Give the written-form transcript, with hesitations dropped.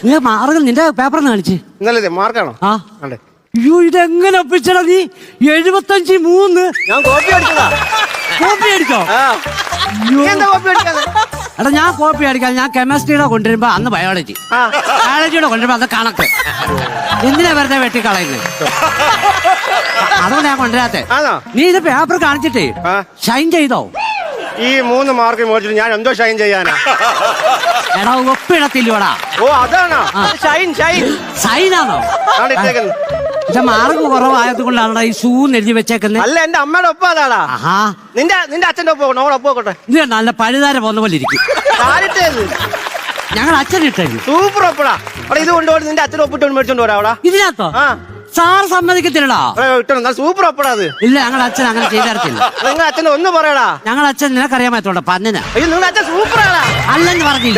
നീ മാർക്ക് നിന്റെ പേപ്പർ കാണിച്ച്. ഇന്നലെ മാർക്കാണോ? ആ അതെ. അയ്യോ ഇതെങ്ങനെ ഒപ്പിച്ചടാ നീ? 75-3. ഞാൻ കോപ്പി അടിച്ചതാ. കോപ്പി അടിച്ചോ? എന്താ കോപ്പി അടിക്കാതെ? എടാ ഞാൻ കോപ്പി അടിക്കാൻ ഞാൻ കെമിസ്ട്രിയുടെ കൊണ്ടുവരുമ്പോ അന്ന് ബയോളജി, ബയോളജിയുടെ കൊണ്ടുവരുമ്പോ അന്ന് കണക്ക്. എന്തിനാ വെറുതെ വെട്ടിക്കളയുന്നത്? അതുകൊണ്ട് ഞാൻ കൊണ്ടുവരാത്തെ. നീ ഇത് പേപ്പർ കാണിച്ചിട്ടേ ഷൈൻ ചെയ്തോ? ഈ 3 മാർക്ക് മേടിച്ചിട്ട് ഞാൻ എന്തോ ഷൈൻ ചെയ്യാനാ? എടാ ഒപ്പിടത്തില്ലോടാ. ഓ അതാണോ ഷൈൻ? ഷൈൻ സൈനാണോ? ഇത് മാർക്ക് കുറവായത് കൊണ്ടാണ് ഈ ഷൂ എഴുതി വെച്ചേക്കുന്നത്. അല്ല എന്റെ അമ്മയുടെ ഒപ്പം അതാടാ. നിന്റെ അച്ഛന്റെ ഒപ്പം ഒപ്പോട്ടെ. ഇത് നല്ല പഴുതാര പോന്ന പോലെ ഇരിക്കും. ഞങ്ങൾ അച്ഛൻ ഇട്ടു. സൂപ്പർ ഒപ്പടാ. ഇത് കൊണ്ടുപോയി നിന്റെ അച്ഛൻ ഒപ്പിട്ട് മേടിച്ചോണ്ട് വരാടാ. ഇതിനകത്തോ? സാർ സമ്മതിക്കത്തില്ലടാ. സൂപ്പർ ഒപ്പടാ അത്. ഇല്ല ഞങ്ങൾ അച്ഛൻ അങ്ങനെ ചെയ്തരത്തില്ല. നിങ്ങൾ അച്ഛനെ ഒന്ന് പറയടാ. ഞങ്ങൾ അച്ഛൻ നിനക്കറിയാൻ പറ്റോണ്ട പന്നിനാ. നിങ്ങൾ അച്ഛൻ സൂപ്പറാടാ. അല്ലെന്ന് പറഞ്ഞു.